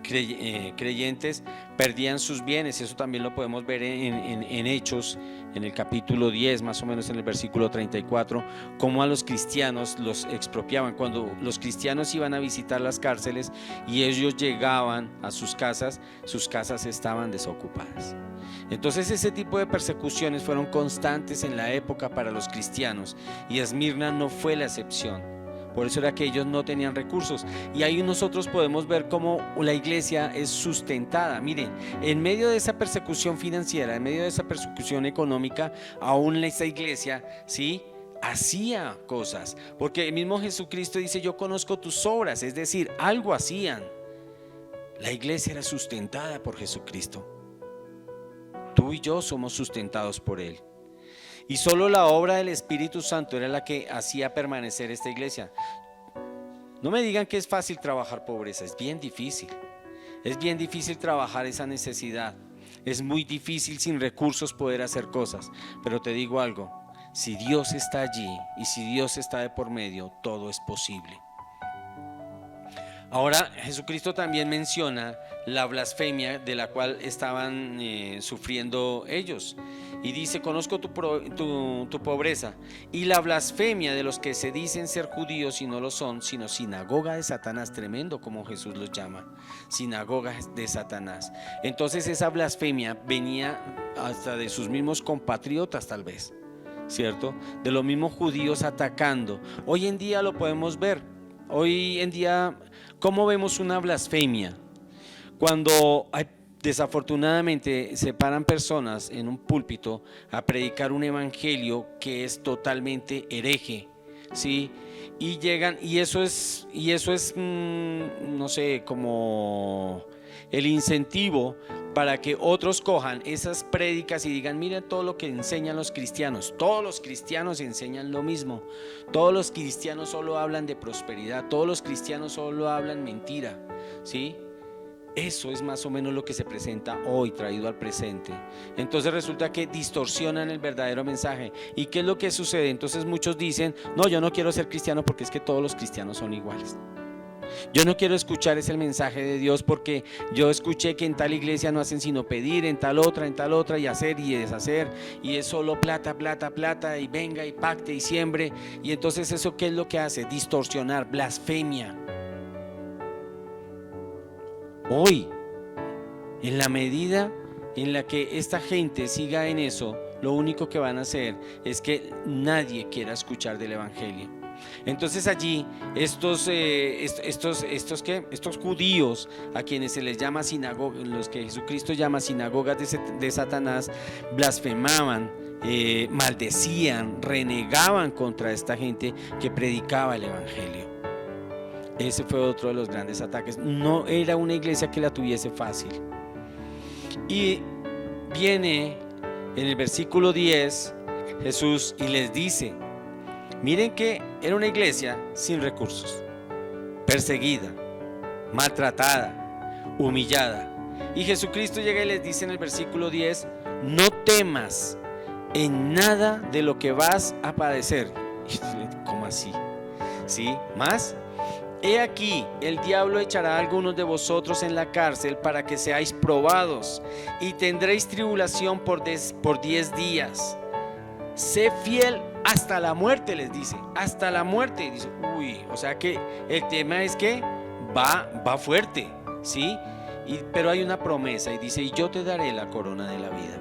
creyentes perdían sus bienes. Eso también lo podemos ver en Hechos, en el capítulo 10, más o menos en el versículo 34, cómo a los cristianos los expropiaban. Cuando los cristianos iban a visitar las cárceles y ellos llegaban a sus casas estaban desocupadas. Entonces ese tipo de persecuciones fueron constantes en la época para los cristianos, y Esmirna no fue la excepción. Por eso era que ellos no tenían recursos. Y ahí nosotros podemos ver cómo la iglesia es sustentada. Miren, en medio de esa persecución financiera, en medio de esa persecución económica, aún esa iglesia, ¿sí?, hacía cosas. Porque el mismo Jesucristo dice, yo conozco tus obras, es decir, algo hacían. La iglesia era sustentada por Jesucristo. Tú y yo somos sustentados por Él. Y solo la obra del Espíritu Santo era la que hacía permanecer esta iglesia. No me digan que es fácil trabajar pobreza, es bien difícil. Es bien difícil trabajar esa necesidad. Es muy difícil sin recursos poder hacer cosas. Pero te digo algo, si Dios está allí y si Dios está de por medio, todo es posible. Ahora Jesucristo también menciona la blasfemia de la cual estaban sufriendo ellos. y dice: conozco tu pobreza y la blasfemia de los que se dicen ser judíos y no lo son, sino sinagoga de Satanás. Tremendo como Jesús los llama, sinagoga de Satanás. Entonces esa blasfemia venía hasta de sus mismos compatriotas, tal vez, ¿cierto? De los mismos judíos atacando. Hoy en día lo podemos ver. Hoy en día, ¿cómo vemos una blasfemia? Cuando desafortunadamente se paran personas en un púlpito a predicar un evangelio que es totalmente hereje, ¿sí? Y llegan, y eso es no sé, como el incentivo para que otros cojan esas prédicas y digan: miren todo lo que enseñan los cristianos. Todos los cristianos enseñan lo mismo. Todos los cristianos solo hablan de prosperidad. Todos los cristianos solo hablan mentira, ¿sí? Eso es más o menos lo que se presenta hoy, traído al presente. Entonces resulta que distorsionan el verdadero mensaje. ¿Y qué es lo que sucede? Entonces muchos dicen: no, yo no quiero ser cristiano porque es que todos los cristianos son iguales. Yo no quiero escuchar ese mensaje de Dios porque yo escuché que en tal iglesia no hacen sino pedir, en tal otra, y hacer y deshacer, y es solo plata, plata, plata, y venga y pacte y siembre. Y entonces eso, ¿qué es lo que hace? Distorsionar, blasfemia. Hoy, en la medida en la que esta gente siga en eso, lo único que van a hacer es que nadie quiera escuchar del evangelio. Entonces allí estos judíos, a quienes se les llama sinagoga, los que Jesucristo llama sinagogas de Satanás, blasfemaban, maldecían, renegaban contra esta gente que predicaba el evangelio. Ese fue otro de los grandes ataques. No era una iglesia que la tuviese fácil. Y viene en el versículo 10 Jesús y les dice: miren que era una iglesia sin recursos, perseguida, maltratada, humillada. Y Jesucristo llega y les dice en el versículo 10: no temas en nada de lo que vas a padecer. ¿Cómo así? ¿Sí? ¿Más? He aquí, el diablo echará a algunos de vosotros en la cárcel para que seáis probados, y tendréis tribulación por 10 días. Sé fiel hasta la muerte, les dice, hasta la muerte. Dice, o sea que el tema es que va fuerte, ¿sí? Pero hay una promesa y dice: y yo te daré la corona de la vida.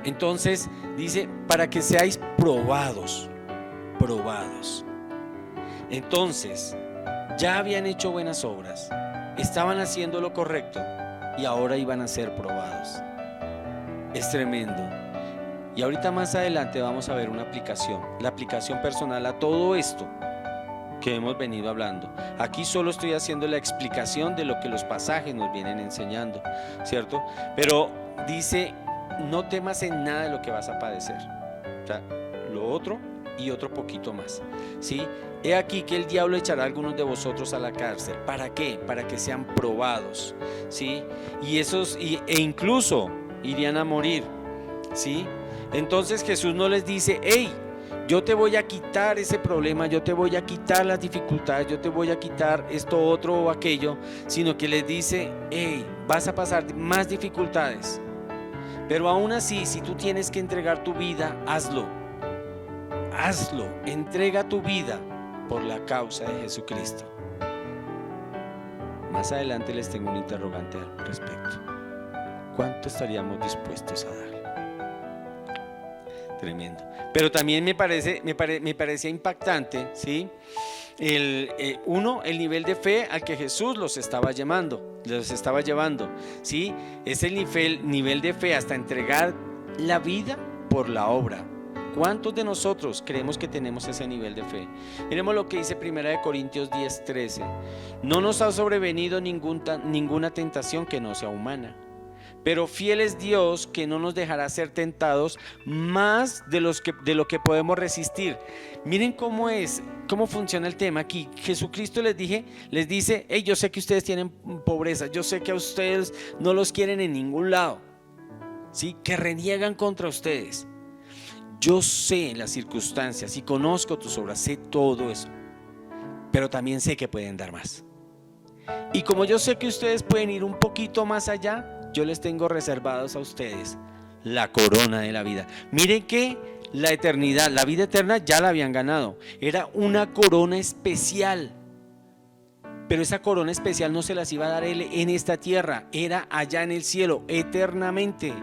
Entonces dice: para que seáis probados. Entonces, ya habían hecho buenas obras, estaban haciendo lo correcto y ahora iban a ser probados. Es tremendo. Y ahorita más adelante vamos a ver una aplicación, la aplicación personal a todo esto que hemos venido hablando. Aquí solo estoy haciendo la explicación de lo que los pasajes nos vienen enseñando, ¿cierto? Pero dice: no temas en nada de lo que vas a padecer. O sea, lo otro y otro poquito más, ¿sí? He aquí que el diablo echará a algunos de vosotros a la cárcel. ¿Para qué? Para que sean probados, ¿sí? E incluso irían a morir, ¿sí? Entonces Jesús no les dice: hey, yo te voy a quitar ese problema, yo te voy a quitar las dificultades, yo te voy a quitar esto, otro o aquello, sino que les dice: hey, vas a pasar más dificultades, pero aún así, si tú tienes que entregar tu vida, hazlo, entrega tu vida por la causa de Jesucristo. Más adelante les tengo un interrogante al respecto. ¿Cuánto estaríamos dispuestos a dar? Tremendo. Pero también me parecía impactante, ¿sí? El nivel de fe al que Jesús los estaba llevando, ¿sí? Es el nivel de fe hasta entregar la vida por la obra. ¿Cuántos de nosotros creemos que tenemos ese nivel de fe? Miremos lo que dice 1 Corintios 10:13. No nos ha sobrevenido ninguna tentación que no sea humana, pero fiel es Dios, que no nos dejará ser tentados más de lo que podemos resistir. Miren cómo funciona el tema aquí. Jesucristo les dice: hey, yo sé que ustedes tienen pobreza, yo sé que a ustedes no los quieren en ningún lado, ¿sí? Que reniegan contra ustedes. Yo sé las circunstancias y conozco tus obras, sé todo eso, pero también sé que pueden dar más. Y como yo sé que ustedes pueden ir un poquito más allá, yo les tengo reservados a ustedes la corona de la vida. Miren que la eternidad, la vida eterna ya la habían ganado. Era una corona especial. Pero esa corona especial no se las iba a dar él en esta tierra, era allá en el cielo, eternamente.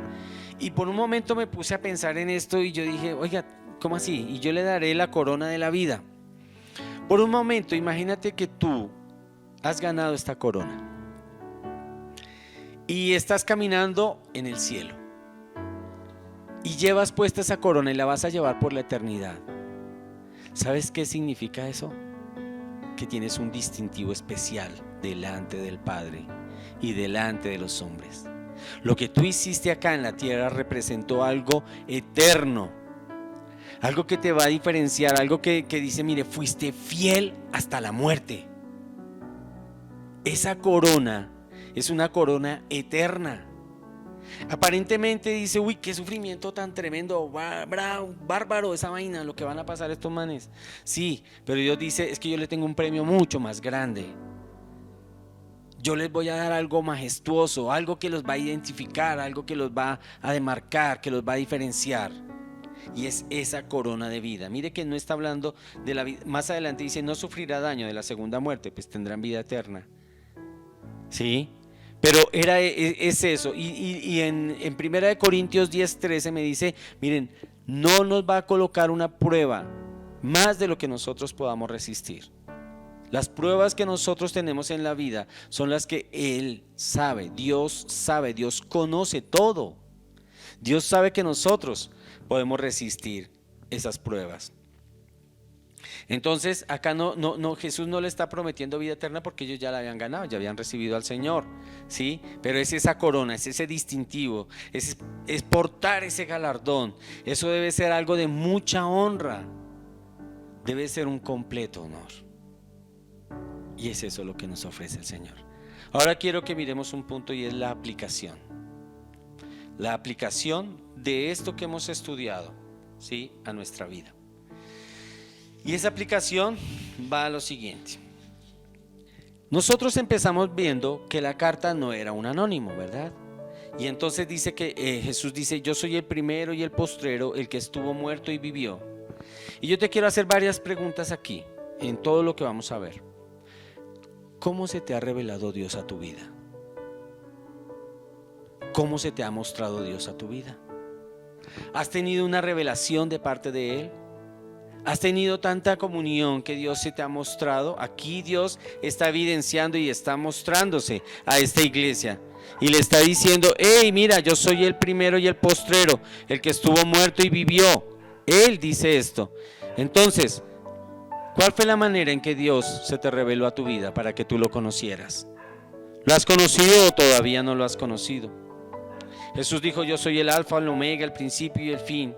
Y por un momento me puse a pensar en esto y yo dije, oiga, ¿cómo así? Y yo le daré la corona de la vida. Por un momento, imagínate que tú has ganado esta corona y estás caminando en el cielo y llevas puesta esa corona y la vas a llevar por la eternidad. ¿Sabes qué significa eso? Que tienes un distintivo especial delante del Padre y delante de los hombres. Lo que tú hiciste acá en la tierra representó algo eterno, algo que te va a diferenciar, algo que dice, mire, fuiste fiel hasta la muerte. Esa corona es una corona eterna. Aparentemente dice, uy, qué sufrimiento tan tremendo, bárbaro esa vaina, lo que van a pasar estos manes. Sí, pero Dios dice, es que yo le tengo un premio mucho más grande. Yo les voy a dar algo majestuoso, algo que los va a identificar, algo que los va a demarcar, que los va a diferenciar. Y es esa corona de vida. Mire que no está hablando de la vida. Más adelante dice, no sufrirá daño de la segunda muerte, pues tendrán vida eterna. ¿Sí? Pero es eso. Y en 1 Corintios 10:13 me dice, miren, no nos va a colocar una prueba más de lo que nosotros podamos resistir. Las pruebas que nosotros tenemos en la vida son las que Él sabe, Dios conoce todo. Dios sabe que nosotros podemos resistir esas pruebas. Entonces acá Jesús no le está prometiendo vida eterna porque ellos ya la habían ganado, ya habían recibido al Señor, ¿sí? Pero es esa corona, es ese distintivo, es portar ese galardón. Eso debe ser algo de mucha honra, debe ser un completo honor. Y es eso lo que nos ofrece el Señor. Ahora quiero que miremos un punto y es la aplicación. La aplicación de esto que hemos estudiado, ¿sí?, a nuestra vida. Y esa aplicación va a lo siguiente. Nosotros empezamos viendo que la carta no era un anónimo, ¿verdad? Y entonces dice que Jesús dice, yo soy el primero y el postrero, el que estuvo muerto y vivió. Y yo te quiero hacer varias preguntas aquí, en todo lo que vamos a ver. ¿Cómo se te ha revelado Dios a tu vida? ¿Cómo se te ha mostrado Dios a tu vida? ¿Has tenido una revelación de parte de Él? ¿Has tenido tanta comunión que Dios se te ha mostrado? Aquí Dios está evidenciando y está mostrándose a esta iglesia y le está diciendo, hey, mira, yo soy el primero y el postrero, el que estuvo muerto y vivió. Él dice esto. Entonces, ¿cuál fue la manera en que Dios se te reveló a tu vida para que tú lo conocieras? ¿Lo has conocido o todavía no lo has conocido? Jesús dijo, yo soy el alfa, el omega, el principio y el fin.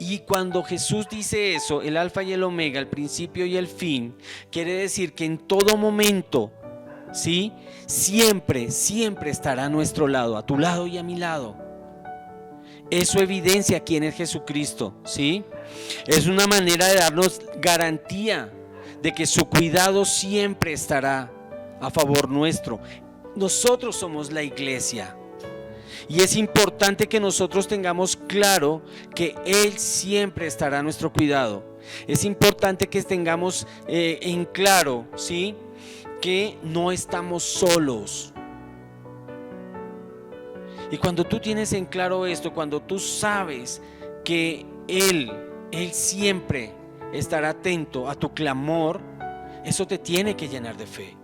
Y cuando Jesús dice eso, el alfa y el omega, el principio y el fin, quiere decir que en todo momento, ¿sí?, siempre estará a nuestro lado, a tu lado y a mi lado. Eso evidencia quién es Jesucristo, ¿sí? Es una manera de darnos garantía de que su cuidado siempre estará a favor nuestro. Nosotros somos la iglesia. Y es importante que nosotros tengamos claro que Él siempre estará a nuestro cuidado. Es importante que tengamos en claro, ¿sí?, que no estamos solos. Y cuando tú tienes en claro esto, cuando tú sabes que Él siempre estará atento a tu clamor, eso te tiene que llenar de fe.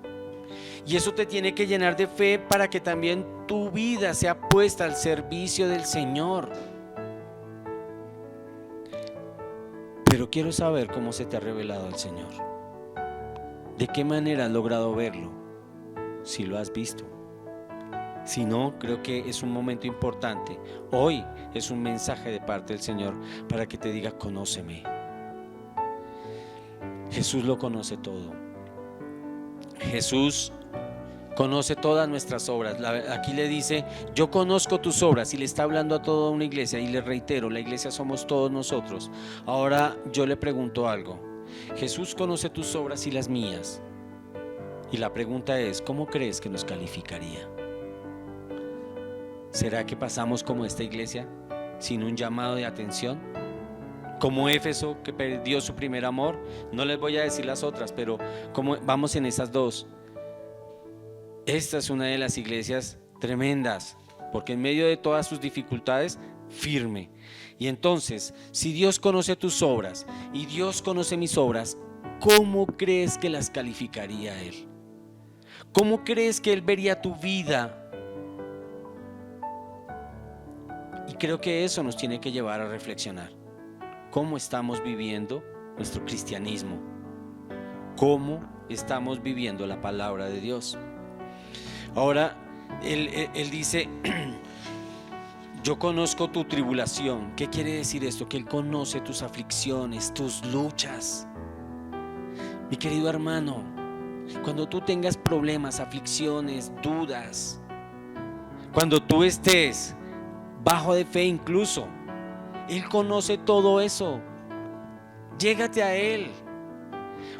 Y eso te tiene que llenar de fe para que también tu vida sea puesta al servicio del Señor. Pero quiero saber cómo se te ha revelado el Señor. ¿De qué manera has logrado verlo? Si lo has visto. Si no, creo que es un momento importante. Hoy es un mensaje de parte del Señor para que te diga, conóceme. Jesús lo conoce todo. Jesús conoce todas nuestras obras. Aquí le dice, yo conozco tus obras, y le está hablando a toda una iglesia. Y le reitero, la iglesia somos todos nosotros. Ahora yo le pregunto algo. Jesús conoce tus obras y las mías. Y la pregunta es, ¿cómo crees que nos calificaría? ¿Será que pasamos como esta iglesia, sin un llamado de atención? Como Éfeso, que perdió su primer amor. No les voy a decir las otras, pero como vamos en esas dos. Esta es una de las iglesias tremendas, porque en medio de todas sus dificultades, firme. Y entonces, si Dios conoce tus obras y Dios conoce mis obras, ¿cómo crees que las calificaría Él? ¿Cómo crees que Él vería tu vida? Y creo que eso nos tiene que llevar a reflexionar. ¿Cómo estamos viviendo nuestro cristianismo? ¿Cómo estamos viviendo la palabra de Dios? Ahora, Él dice, yo conozco tu tribulación. ¿Qué quiere decir esto? Que Él conoce tus aflicciones, tus luchas. Mi querido hermano, cuando tú tengas problemas, aflicciones, dudas, cuando tú estés bajo de fe incluso, Él conoce todo eso. Llégate a Él.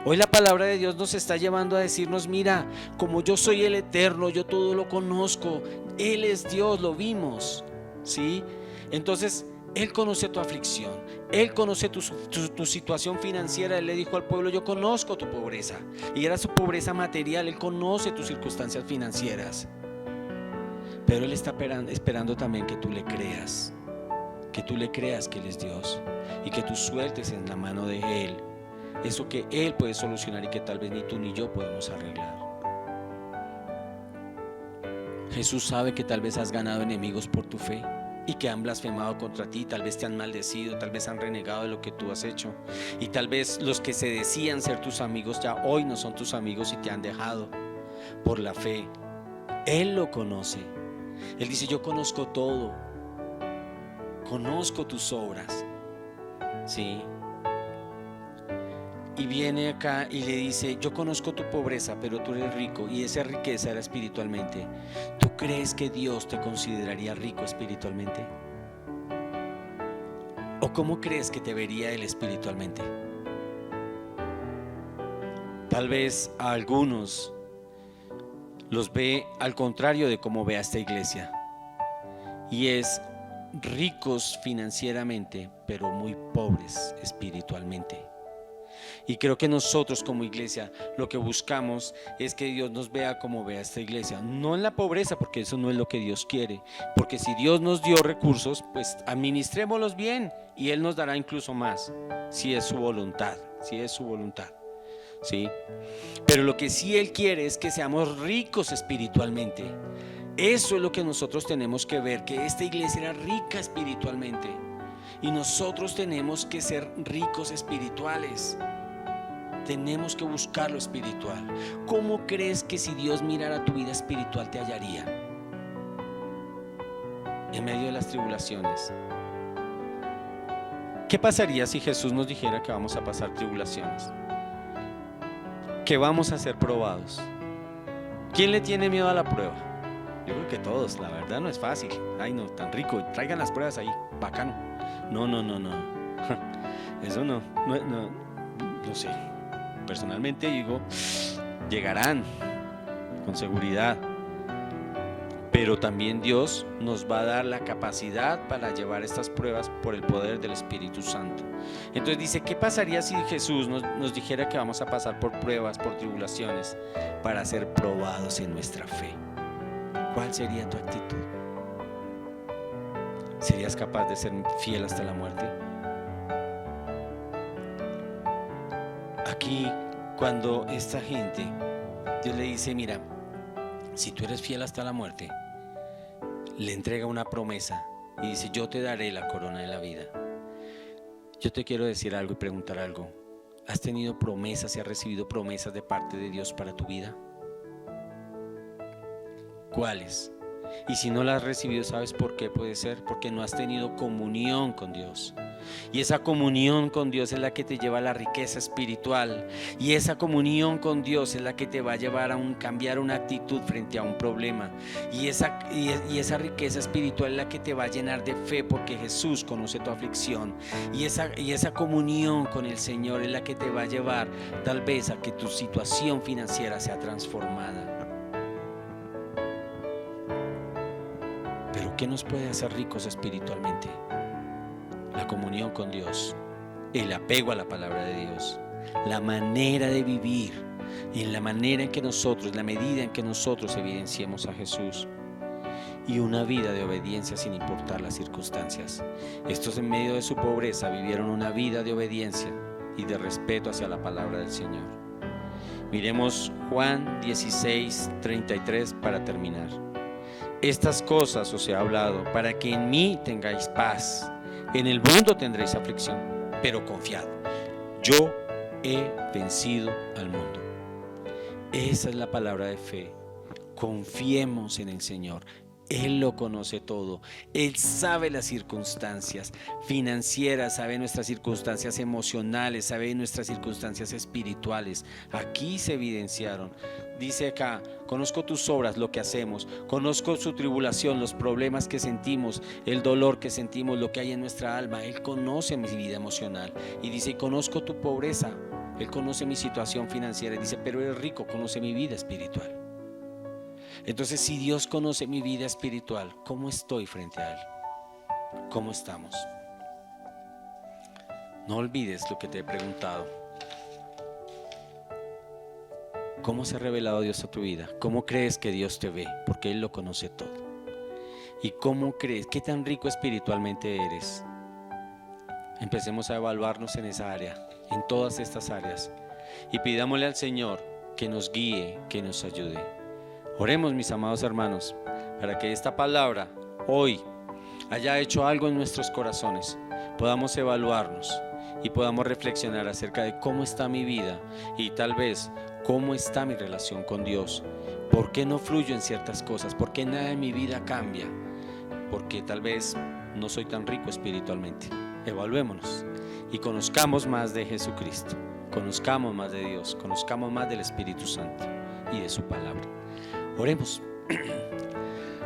Hoy la palabra de Dios nos está llevando a decirnos, mira, como yo soy el eterno, yo todo lo conozco. Él es Dios, lo vimos, ¿sí? Entonces, Él conoce tu aflicción, Él conoce tu situación financiera. Él le dijo al pueblo, yo conozco tu pobreza. Y era su pobreza material. Él conoce tus circunstancias financieras. Pero Él está esperando también que tú le creas. Que tú le creas que Él es Dios. Y que tú sueltes en la mano de Él eso que Él puede solucionar y que tal vez ni tú ni yo podemos arreglar. Jesús sabe que tal vez has ganado enemigos por tu fe y que han blasfemado contra ti, tal vez te han maldecido, tal vez han renegado de lo que tú has hecho, y tal vez los que se decían ser tus amigos ya hoy no son tus amigos y te han dejado por la fe. Él lo conoce. Él dice, yo conozco todo, conozco tus obras, ¿sí? Y viene acá y le dice, yo conozco tu pobreza, pero tú eres rico, y esa riqueza era espiritualmente. ¿Tú crees que Dios te consideraría rico espiritualmente? ¿O cómo crees que te vería Él espiritualmente? Tal vez a algunos los ve al contrario de cómo ve a esta iglesia, y es ricos financieramente, pero muy pobres espiritualmente. Y creo que nosotros como iglesia lo que buscamos es que Dios nos vea como ve a esta iglesia, no en la pobreza, porque eso no es lo que Dios quiere, porque si Dios nos dio recursos, pues administrémoslos bien y Él nos dará incluso más, si es su voluntad, ¿sí? Pero lo que sí Él quiere es que seamos ricos espiritualmente. Eso es lo que nosotros tenemos que ver, que esta iglesia era rica espiritualmente. Y nosotros tenemos que ser ricos espirituales. Tenemos que buscar lo espiritual. ¿Cómo crees que si Dios mirara tu vida espiritual te hallaría? En medio de las tribulaciones. ¿Qué pasaría si Jesús nos dijera que vamos a pasar tribulaciones? Que vamos a ser probados. ¿Quién le tiene miedo a la prueba? Yo creo que todos, la verdad no es fácil. Ay no, tan rico, traigan las pruebas ahí, bacano. No. Eso no sé. Personalmente digo, llegarán con seguridad. Pero también Dios nos va a dar la capacidad para llevar estas pruebas por el poder del Espíritu Santo. Entonces dice, ¿qué pasaría si Jesús nos dijera que vamos a pasar por pruebas, por tribulaciones, para ser probados en nuestra fe? ¿Cuál sería tu actitud? ¿Serías capaz de ser fiel hasta la muerte? Aquí, cuando esta gente, Dios le dice, mira, si tú eres fiel hasta la muerte, le entrega una promesa y dice, yo te daré la corona de la vida. Yo te quiero decir algo y preguntar algo. ¿Has tenido promesas y has recibido promesas de parte de Dios para tu vida? ¿Cuáles? Y si no las has recibido, ¿sabes por qué puede ser? Porque no has tenido comunión con Dios. Y esa comunión con Dios es la que te lleva a la riqueza espiritual. Y esa comunión con Dios es la que te va a llevar a cambiar una actitud frente a un problema. Y esa riqueza espiritual es la que te va a llenar de fe, porque Jesús conoce tu aflicción. Y esa comunión con el Señor es la que te va a llevar tal vez a que tu situación financiera sea transformada. Pero ¿qué nos puede hacer ricos espiritualmente? La comunión con Dios, el apego a la palabra de Dios, la manera de vivir, y en la manera en que nosotros, la medida en que nosotros evidenciemos a Jesús, y una vida de obediencia sin importar las circunstancias. Estos, en medio de su pobreza, vivieron una vida de obediencia y de respeto hacia la palabra del Señor. Miremos Juan 16:33 para terminar. Estas cosas os he hablado para que en mí tengáis paz. En el mundo tendréis aflicción, pero confiad, yo he vencido al mundo. Esa es la palabra de fe. Confiemos en el Señor. Él lo conoce todo. Él sabe las circunstancias financieras, sabe nuestras circunstancias emocionales, sabe nuestras circunstancias espirituales. Aquí se evidenciaron. Dice acá: conozco tus obras, lo que hacemos, conozco su tribulación, los problemas que sentimos, el dolor que sentimos, lo que hay en nuestra alma. Él conoce mi vida emocional. Y dice: y conozco tu pobreza. Él conoce mi situación financiera. Y dice: pero eres rico, conoce mi vida espiritual. Entonces, si Dios conoce mi vida espiritual, ¿cómo estoy frente a Él? ¿Cómo estamos? No olvides lo que te he preguntado. ¿Cómo se ha revelado Dios a tu vida? ¿Cómo crees que Dios te ve? Porque Él lo conoce todo. ¿Y cómo crees? ¿Qué tan rico espiritualmente eres? Empecemos a evaluarnos en esa área, en todas estas áreas, y pidámosle al Señor que nos guíe, que nos ayude. Oremos, mis amados hermanos, para que esta palabra hoy haya hecho algo en nuestros corazones, podamos evaluarnos y podamos reflexionar acerca de cómo está mi vida y tal vez cómo está mi relación con Dios. ¿Por qué no fluyo en ciertas cosas? ¿Por qué nada en mi vida cambia? Porque tal vez no soy tan rico espiritualmente. Evaluémonos y conozcamos más de Jesucristo, conozcamos más de Dios, conozcamos más del Espíritu Santo y de su palabra. Oremos.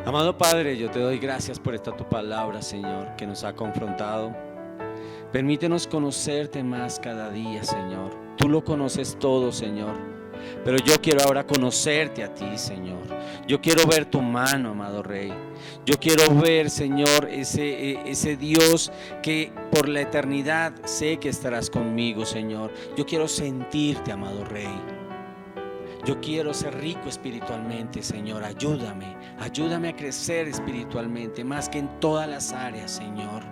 Amado Padre, yo te doy gracias por esta tu palabra, Señor, que nos ha confrontado. Permítenos conocerte más cada día, Señor. Tú lo conoces todo, Señor, pero yo quiero ahora conocerte a ti, Señor. Yo quiero ver tu mano, amado Rey. Yo quiero ver, Señor, ese Dios que por la eternidad sé que estarás conmigo, Señor. Yo quiero sentirte, amado Rey. Yo quiero ser rico espiritualmente, Señor. Ayúdame a crecer espiritualmente, más que en todas las áreas, Señor.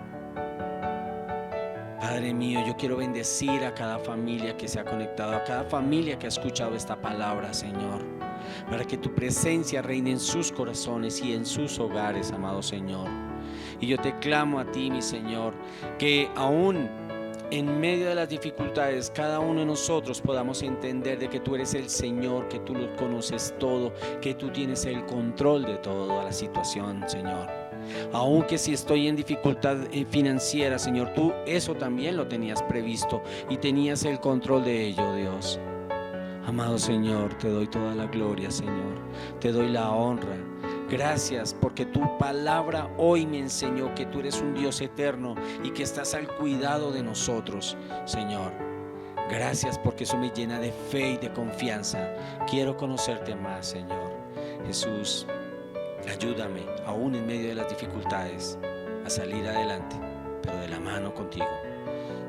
Padre mío, yo quiero bendecir a cada familia que se ha conectado, a cada familia que ha escuchado esta palabra, Señor, para que tu presencia reine en sus corazones y en sus hogares, amado Señor. Y yo te clamo a ti, mi Señor, que aún en medio de las dificultades, cada uno de nosotros podamos entender de que tú eres el Señor, que tú lo conoces todo, que tú tienes el control de toda la situación, Señor. Aunque si estoy en dificultad financiera, Señor, tú eso también lo tenías previsto y tenías el control de ello, Dios. Amado Señor, te doy toda la gloria, Señor. Te doy la honra. Gracias porque tu palabra hoy me enseñó que tú eres un Dios eterno y que estás al cuidado de nosotros, Señor. Gracias porque eso me llena de fe y de confianza. Quiero conocerte más, Señor. Jesús, ayúdame aún en medio de las dificultades a salir adelante, pero de la mano contigo.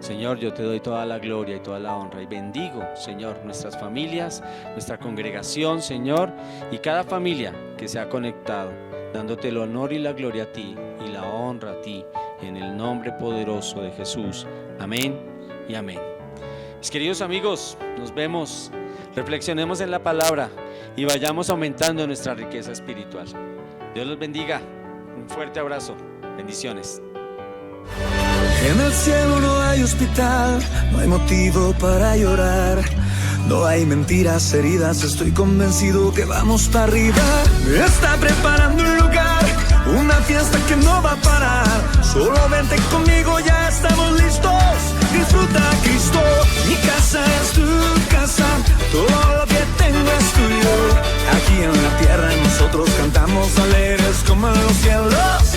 Señor, yo te doy toda la gloria y toda la honra y bendigo, Señor, nuestras familias, nuestra congregación, Señor, y cada familia que se ha conectado, dándote el honor y la gloria a ti y la honra a ti, en el nombre poderoso de Jesús. Amén y amén. Mis queridos amigos, nos vemos, reflexionemos en la palabra y vayamos aumentando nuestra riqueza espiritual. Dios los bendiga. Un fuerte abrazo. Bendiciones. En el cielo no hay hospital, no hay motivo para llorar, no hay mentiras heridas, estoy convencido que vamos para arriba. Está preparando un lugar, una fiesta que no va a parar. Solo vente conmigo, ya estamos listos. Disfruta a Cristo, mi casa es tu casa, todo lo que tengo es tuyo. Aquí en la tierra nosotros cantamos alegres como en los cielos.